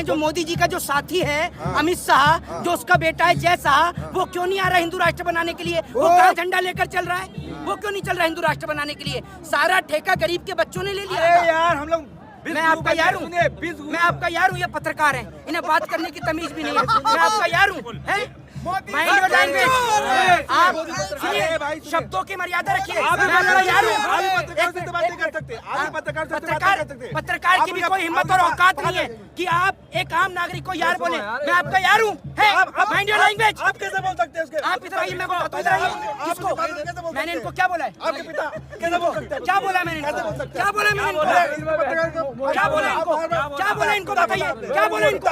जो मोदी जी का जो साथी है अमित शाह, जो उसका बेटा है जय शाह, वो क्यों नहीं आ रहा हिंदू राष्ट्र बनाने के लिए? वो कहाँ झंडा लेकर चल रहा है? वो क्यों नहीं चल रहा हिंदू राष्ट्र बनाने के लिए? सारा ठेका गरीब के बच्चों ने ले लिया। यार हम लोग मैं आपका यार हूँ, मैं आपका यार हूँ। ये पत्रकार हैं, इन्हें बात करने की तमीज भी नहीं है। मैं आपका यार हूँ। Mind your language. आप सुनिए, शब्दों की मर्यादा रखिए। मैं आपका यार हूँ। पत्रकार की भी कोई हिम्मत और औकात नहीं है कि आप एक आम नागरिक को यार बोले। मैं आपका यार हूँ। Mind your language. आप कैसे बोल सकते हैं उसके? आप इधर आइए, मैं बताता हूँ। इधर आइए। किसको? मैंने इनको क्या बोला है? आपके पिता कैसे बोल सकते हैं? क्या बोला मैंने इनको? क्या बोला मैंने इनको? क्या बोला इनको? क्या बोला इनको? बताइए क्या बोला इनको?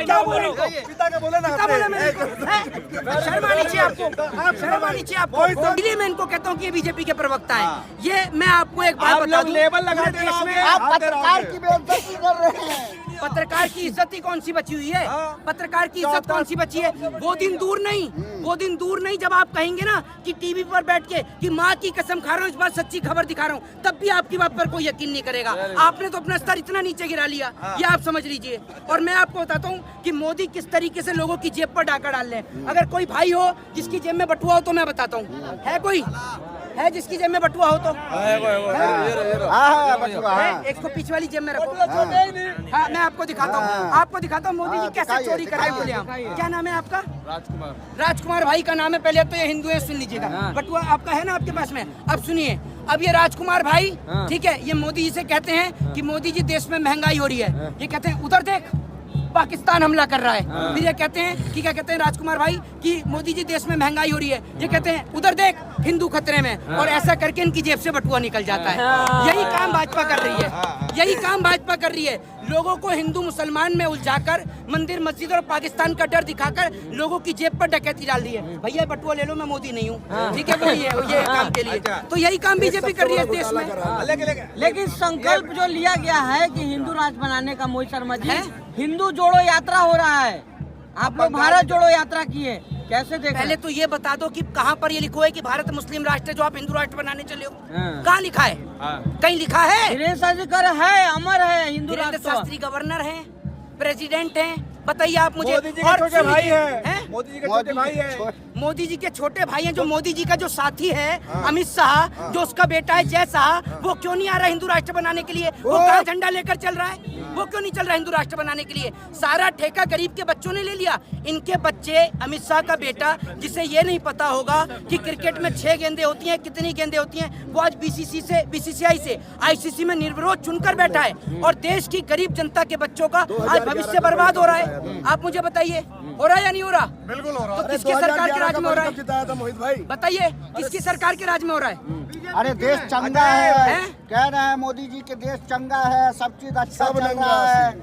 क्या बोला इनको? पिता का बोले ना क्या बोला मैंने? शर्म आनी चाहिए आपको, शर्म आनी चाहिए आपको। इसलिए मैं इनको कहता हूँ कि ये बीजेपी के प्रवक्ता हैं। ये मैं आपको एक बात बता दूं, लेबल लगाते देश में आप पत्रकार की बेइज्जती कर रहे हैं। पत्रकार की इज्जत ही कौन सी बची हुई है? पत्रकार की इज्जत कौन सी बची है? वो दिन दूर नहीं, वो दिन दूर नहीं जब आप कहेंगे ना कि टीवी पर बैठ के कि माँ की कसम खा रहा हूँ, इस बार सच्ची खबर दिखा रहा हूँ, तब भी आपकी बात पर कोई यकीन नहीं करेगा। आपने तो अपना स्तर इतना नीचे गिरा लिया, ये आप समझ लीजिए। और मैं आपको बताता हूँ कि मोदी किस तरीके से लोगों की जेब पर डाका डाल रहे हैं। अगर कोई भाई हो जिसकी जेब में बटुआ हो तो मैं बताता हूँ, है कोई है जिसकी जेब में बटुआ हो तो? इसको पीछे वाली जेब में रखो। हाँ, मैं आपको दिखाता हूँ, आपको दिखाता हूँ मोदी जी कैसे चोरी कर रहे हैं। बोले आप क्या नाम है आपका? राजकुमार। राजकुमार भाई का नाम है। पहले तो ये हिंदू है, सुन लीजिएगा। बटुआ आपका है ना आपके पास में? अब सुनिए, अब ये राजकुमार भाई, ठीक है, ये मोदी जी से कहते हैं कि मोदी जी देश में महंगाई हो रही है। ये कहते हैं उधर देख पाकिस्तान हमला कर रहा है। फिर ये कहते हैं कि क्या कहते हैं राजकुमार भाई कि मोदी जी देश में महंगाई हो रही है। ये कहते हैं उधर देख हिंदू खतरे में, और ऐसा करके इनकी जेब से बटुआ निकल जाता है। यही काम भाजपा कर रही है, यही काम भाजपा कर रही है। लोगों को हिंदू मुसलमान में उलझाकर, मंदिर मस्जिद और पाकिस्तान का डर दिखाकर लोगों की जेब पर डकैती डाल दी है। भैया बटुआ ले लो, मैं मोदी नहीं हूँ, ठीक है, वही है ये काम के लिए। तो यही काम बीजेपी कर रही है देश में। लेकिन संकल्प जो लिया गया है कि हिंदू राष्ट्र बनाने का, मोहित शर्मा जी, हिंदू जोड़ो यात्रा हो रहा है। आप लोग भारत जोड़ो यात्रा किए, कैसे देख? पहले तो ये बता दो कि कहाँ पर ये लिखो है कि भारत मुस्लिम राष्ट्र है जो आप हिंदू राष्ट्र बनाने चले हो? कहाँ लिखा है? कहीं लिखा है? वीरेंद्र है, अमर है हिंदू वीरेंद्र राष्ट्र। शास्त्री गवर्नर हैं, प्रेसिडेंट हैं, बताइए आप मुझे। मोदी जी के छोटे भाई हैं। मोदी जी के छोटे भाई हैं। मोदी जी के छोटे भाई हैं। जो मोदी जी का जो साथी है अमित शाह, जो उसका बेटा है जय शाह, वो क्यों नहीं आ रहा हिंदू राष्ट्र बनाने के लिए? वो कहाँ झंडा लेकर चल रहा है? वो क्यों नहीं चल रहा हिंदू राष्ट्र बनाने के लिए? सारा ठेका गरीब के बच्चों ने ले लिया। इनके बच्चे, अमित शाह का बेटा, जिसे ये नहीं पता होगा कि क्रिकेट में 6 गेंदें होती हैं, कितनी गेंदें होती हैं, वो आज बीसीसीआई से ICC में निर्विरोध चुनकर बैठा है। और देश की गरीब जनता के बच्चों का आज भविष्य बर्बाद हो रहा है। आप मुझे बताइए, हो रहा है या नहीं हो रहा? बिल्कुल हो रहा है। तो किसकी सरकार के राज में हो रहा है? जिताया था मोहित भाई, बताइए किसकी सरकार के राज में हो रहा है? अरे देश चंगा है, कह रहे हैं मोदी जी के देश चंगा है, सब चीज अच्छा चल रहा है।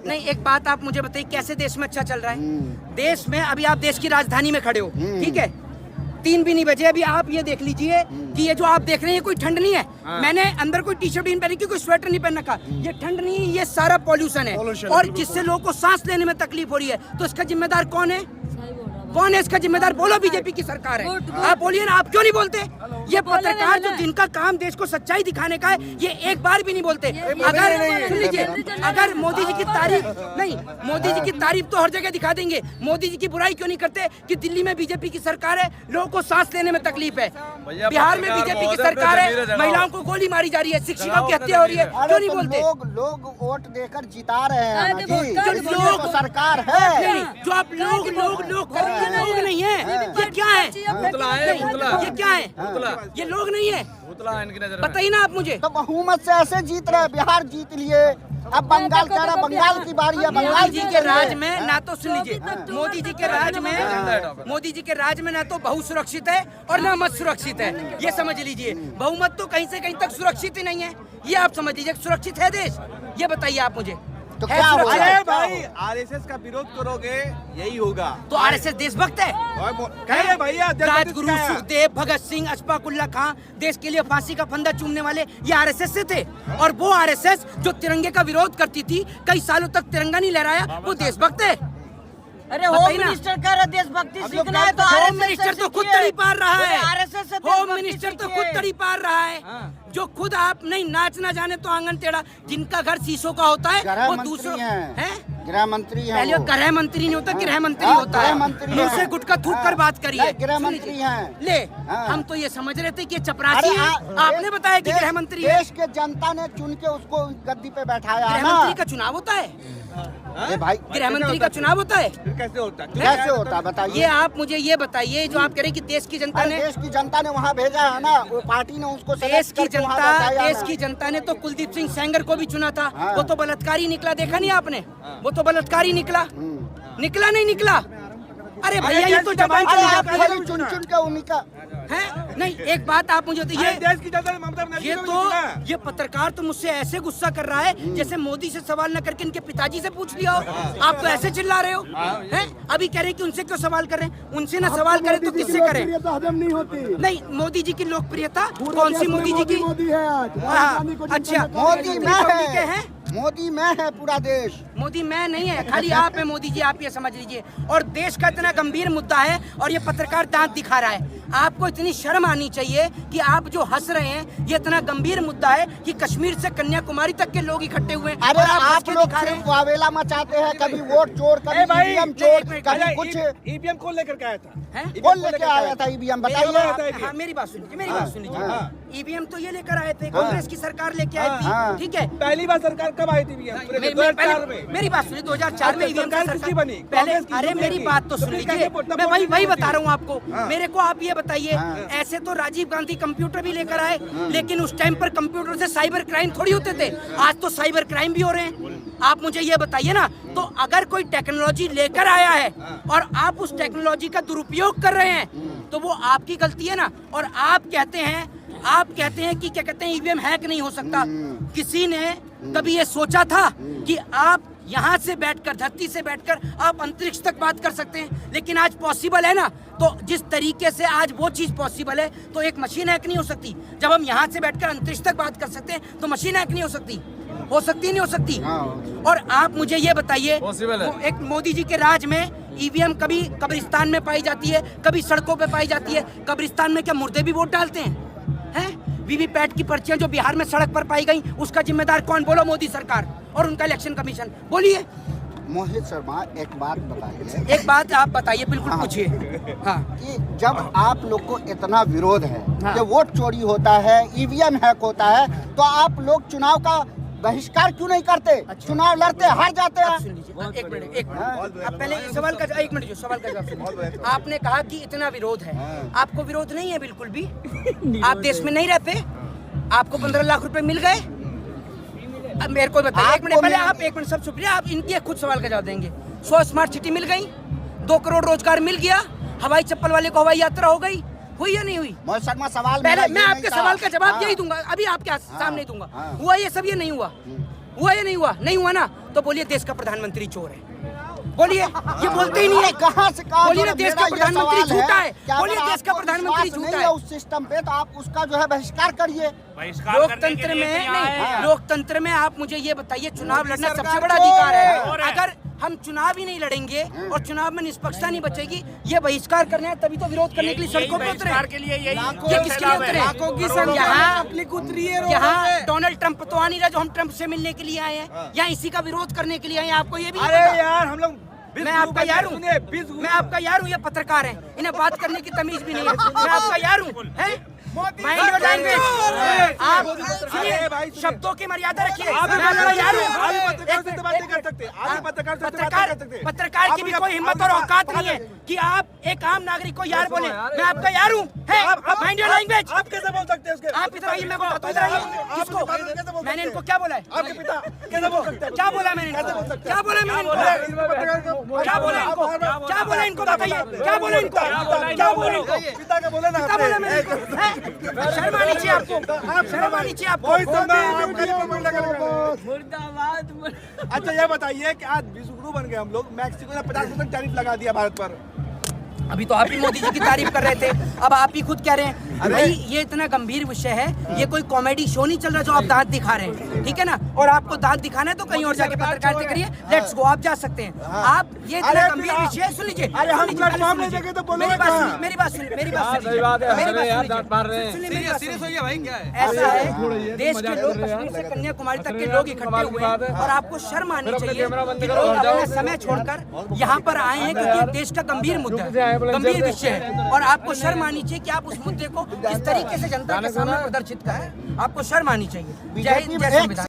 नहीं, एक बात आप मुझे बताइए, कैसे देश में अच्छा चल रहा है? देश में अभी आप देश की राजधानी में खड़े हो, ठीक है, 3 भी नहीं बजे। अभी आप ये देख लीजिए कि ये जो आप देख रहे हैं कोई ठंड नहीं है। मैंने अंदर कोई टी शर्ट नहीं पहनी, कोई स्वेटर नहीं पहन रखा। ये ठंड नहीं है, ये सारा पॉल्यूशन है। और जिससे लोगों को सांस लेने में तकलीफ हो रही है, तो इसका जिम्मेदार कौन है? कौन है इसका जिम्मेदार? बोलो, बीजेपी की सरकार है। आप बोलिए ना, आप क्यों नहीं बोलते? ये पत्रकार जो जिनका काम देश को सच्चाई दिखाने का है, ये एक बार भी नहीं बोलते। अगर सुन लीजिए, अगर मोदी जी की तारीफ नहीं, मोदी जी की तारीफ तो हर जगह दिखा देंगे, मोदी जी की बुराई क्यों नहीं करते कि दिल्ली में बीजेपी की सरकार है, लोगों को सांस लेने में तकलीफ है, बिहार में बीजेपी की सरकार है, महिलाओं को गोली मारी जा रही है, शिक्षकों की हत्या हो रही है, क्यों नहीं बोलते? लोग वोट देकर जिता रहे हैं ना जी, जो लोग सरकार है। जो आप लोग लोग नहीं है, ये क्या है? ये क्या है? ये लोग नहीं है, बताइए ना आप मुझे। तो बहुमत से ऐसे जीत रहे, बिहार जीत लिए, अब बंगाल कह रहा, बंगाल की बारी है। मोदी जी के राज में ना तो सुन लीजिए, मोदी जी के राज में ना तो बहु सुरक्षित है और ना मत सुरक्षित है, ये समझ लीजिए। बहुमत तो कहीं से कहीं तक सुरक्षित ही नहीं है, ये आप समझ लीजिए। सुरक्षित है देश? ये बताइए आप मुझे। तो क्या हुआ? अरे भाई, RSS का विरोध करोगे यही होगा। तो RSS देशभक्त है? कह रहे भैया, राजगुरु सुखदेव, भगत सिंह, अशफाक उल्ला खां, देश के लिए फांसी का फंदा चूमने वाले ये RSS से थे। और वो RSS जो तिरंगे का विरोध करती थी, कई सालों तक तिरंगा नहीं लहराया, वो देशभक्त है? अरे होम मिनिस्टर कह रहे देशभक्ति सीखना है तो होम मिनिस्टर तो खुद तड़ी पार रहा है। RSS से होम मिनिस्टर तो खुद तड़ी पार रहा है, जो खुद आप नहीं नाच ना जाने तो आंगन टेढ़ा। जिनका घर शीशों का होता है वो दूसरों हैं, गृह मंत्री हैं पहले वो। गृह मंत्री नहीं होता, गृह मंत्री हाँ, होता गृह है। मंत्री मुंह से हैं। गुटका थूक कर बात करिए। नहीं, गृह मंत्री हैं। ले, हाँ। हम तो ये समझ रहे थे कि ये चपरासी है। आपने बताया कि गृह मंत्री है। देश के जनता ने चुन के उसको गद्दी पे बैठाया है गृह ना। मंत्री का चुनाव होता है? ये भाई गृह मंत्री का चुनाव होता है? फिर कैसे होता है? कैसे होता है बताइए। ये आप मुझे ये बताइए, जो आप कह रहे हैं कि देश की जनता अरे ने, देश की जनता ने वहाँ भेजा है ना, वो पार्टी ने उसको देश select की करके वहाँ जनता, बैठाया देश ना। की जनता ने तो कुलदीप सिंह सेंगर को भी चुना था। हाँ। वो तो बलात्कारी निकला, देखा नहीं आपने? वो तो बलात्कारी निकला, निकला नहीं निकला। अरे भैया ये तो जबान अरे चली आप जाती खाली चुन चुन के उन्हीं का है। नहीं, एक बात आप मुझे अरे देश की जनता ने ममता बनर्जी ये को भी तो चुना है। ये पत्रकार तो मुझसे ऐसे गुस्सा कर रहा है जैसे मोदी से सवाल न करके इनके पिताजी से पूछ लिया हो। आप तो ऐसे चिल्ला रहे हो हैं? अभी कह रहे हैं कि उनसे क्यों सवाल कर रहे हैं? उनसे ना सवाल करें तो किससे करें? हजम नहीं होती। नहीं, मोदी जी की लोकप्रियता कौन सी मोदी जी की? मोदी है आज। हाँ, अच्छा, मोदी में रिपब्लिक के है, हैं? मोदी में है पूरा देश। मोदी मैं नहीं है, खाली आप है मोदी जी, आप ये समझ लीजिए। और देश का इतना गंभीर मुद्दा है और ये पत्रकार दांत दिखा रहा है। आपको इतनी शर्म आनी चाहिए कि आप जो हंस रहे हैं, ये इतना गंभीर मुद्दा है कि कश्मीर से कन्याकुमारी तक के लोग इकट्ठे हुए हैं अरे और हंस आप के लोग दिखा रहे सिर्फ हैं। वावेला मचाते हैं, कभी वोट चोर, कभी भाई, ईवीएम चोर, एक मिनट, कभी कुछ। ईवीएम कौन लेकर के आया था? हैं? कौन लेके आया था ईवीएम बताइए। हाँ, मेरी बात सुन लीजिए, मेरी बात सुन लीजिए। हाँ। ईवीएम तो ये लेकर आए थे, कांग्रेस की सरकार लेके आई हाँ। थी, ठीक है। पहली बार सरकार कब आई थी ईवीएम? पूरे मेरी 2004 में। मेरी बात सुनिए, 2004 में ईवीएम सरकार किसकी बनी? पहले, कांग्रेस की अरे यूपीए मेरी की। बात तो तो सुन फिर लीजिए, कैसे वोट- मैं वही वोट बता नहीं रहा हूँ आपको। मेरे को आप ये बताइए, हाँ। ऐसे तो राजीव गांधी कंप्यूटर भी लेकर आए, लेकिन उस टाइम पर कंप्यूटर से साइबर क्राइम थोड़ी होते थे। आज तो साइबर क्राइम भी हो रहे हैं। आप मुझे ये बताइए ना, तो अगर कोई टेक्नोलॉजी लेकर आया है और आप उस टेक्नोलॉजी का दुरुपयोग कर रहे हैं, तो वो आपकी गलती है ना। और आप कहते हैं कि क्या कहते हैं, ईवीएम हैक नहीं हो सकता। किसी ने कभी ये सोचा था कि आप यहाँ से बैठकर, धरती से बैठकर आप अंतरिक्ष तक बात कर सकते हैं? लेकिन आज पॉसिबल है ना। तो जिस तरीके से आज वो चीज पॉसिबल है, तो एक मशीन हैक नहीं हो सकती। जब हम यहाँ से बैठकर अंतरिक्ष तक बात कर सकते हैं, तो मशीन हैक नहीं हो सकती? हो सकती नहीं हो सकती? और आप मुझे ये बताइए, एक मोदी जी के राज में ईवीएम कभी कब्रिस्तान में पाई जाती है, कभी सड़कों पे पाई जाती है। कब्रिस्तान में क्या मुर्दे भी वोट डालते हैं? वीवीपैट की पर्चियां जो बिहार में सड़क पर पाई गई, उसका जिम्मेदार कौन? बोलो, मोदी सरकार और उनका इलेक्शन कमीशन। बोलिए। मोहित शर्मा एक बात बताइए, एक बात आप बताइए, बिल्कुल हाँ। पूछिए। हाँ, कि जब आप लोग को इतना विरोध है हाँ। कि वोट चोरी होता है, ईवीएम हैक होता है, तो आप लोग चुनाव का बहिष्कार क्यों नहीं करते? चुनाव लड़ते हार जाते आप हैं। सुन लीजिए, एक मिनट। आप पहले सवाल का एक मिनट, जो सवाल का जवाब सुनिए। आपने कहा कि इतना विरोध है, आपको विरोध नहीं है बिल्कुल भी? आप देश में नहीं रहते? आपको 15 लाख रुपए मिल गए? अब मेरे को बताइए, एक मिनट पहले आप, एक मिनट सब चुप रहिए, आप इनके खुद सवाल का जवाब देंगे। 100 स्मार्ट सिटी मिल गई, 2 करोड़ रोजगार मिल गया, हवाई चप्पल वाले को हवाई यात्रा हो गई, हुई या नहीं हुई? मोहित शर्मा सवाल पहले मेरा मैं ये आपके नहीं था। सवाल का जवाब हाँ। यही दूंगा, अभी आपके सामने दूंगा। हाँ। हुआ ये सब? ये नहीं हुआ? हुआ या नहीं हुआ? नहीं हुआ ना, तो बोलिए देश का प्रधानमंत्री चोर है। बोलिए, ये बोलते ही नहीं है। कहाँ से कहा? बोलिए ना, देश का मेरा ये प्रधानमंत्री सवाल झूठा है। कि अगर बोलिए देश का आपको प्रधानमंत्री विश्वास झूठा नहीं है। उस सिस्टम पे, तो आप उसका जो है बहिष्कार करिए। लोकतंत्र में नहीं, लोकतंत्र में आप मुझे ये बताइए, चुनाव लड़ना सबसे सरकार बड़ा चोर अधिकार है। है। अगर हम चुनाव ही नहीं लड़ेंगे और चुनाव में निष्पक्षता नहीं बचेगी, ये बहिष्कार करना है, तभी तो विरोध करने के लिए सड़कों पे उतरे। ये किसके लिए उतरे? यहाँ डोनाल्ड ट्रंप तो आ नहीं रहा, जो हम ट्रंप से मिलने के लिए आए हैं, यहाँ इसी का विरोध करने के लिए आए हैं। आपको ये भी नहीं अरे पता? यार, हम लोग मैं आपका यार हूँ, मैं आपका यार हूँ। ये पत्रकार हैं, इन्हें बात करने की तमीज भी नहीं है। मैं आपका यार हूँ, माइंड योर लैंग्वेज। आप सुनिए, शब्दों की मर्यादा रखिए। मैं आपका यार हूँ। पत्रकार की भी कोई हिम्मत और औकात नहीं है कि आप एक आम नागरिक को यार बोले। मैं आपका यार हूँ, माइंड योर लैंग्वेज। आप कैसे बोल सकते हैं उसके? आप इधर आइए, मैं बताता हूँ, इधर आइए। किसको? मैंने इनको क्या बोला है? आपके पिता कैसे बोल सकते हैं? क्या बोला मैंने इनको? क्या बोला मैंने इनको? क्या बोला इनको? क्या बोला इनको? बताइए, क्या बोला इनको? क्या बोला इनको? पिता का बोले ना क्या बोला मैंने इनको? शर्म आनी चाहिए आपको, शर्म आनी चाहिए आपको। मुर्दाबाद। अच्छा ये बताइए कि आज विश्व गुरु बन गए हम लोग, मैक्सिको ने 50% टैरिफ लगा दिया भारत पर। अभी तो आप ही मोदी जी की तारीफ कर रहे थे, अब आप ही खुद कह रहे हैं। भाई ये इतना गंभीर विषय है, ये कोई कॉमेडी शो नहीं चल रहा जो आप दांत दिखा रहे हैं, ठीक है ना। और आपको दांत दिखाना है तो कहीं और जाके पत्रकारिता करिए, लेट्स गो, आप जा सकते हैं। आप ये इतना गंभीर विषय है, सुन लीजिए, अरे हम प्लेटफॉर्म नहीं देंगे तो बोलो मेरी बात सुनिए, मेरी बात सुनिए, मेरी बात सुनिए, भाई क्या है? ऐसा है, देश के लोग कश्मीर से कन्याकुमारी तक के लोग इकट्ठे हुए हैं और आपको शर्म आनी चाहिए कि लोग अपना समय छोड़कर यहाँ पर आए हैं, क्योंकि देश का गंभीर मुद्दा है, गंभीर विषय है, और आपको शर्म आनी चाहिए कि आप उस मुद्दे को इस तरीके से जनता के सामने प्रदर्शित करें। आपको शर्म आनी चाहिए। जय हिंद, जय संविधान।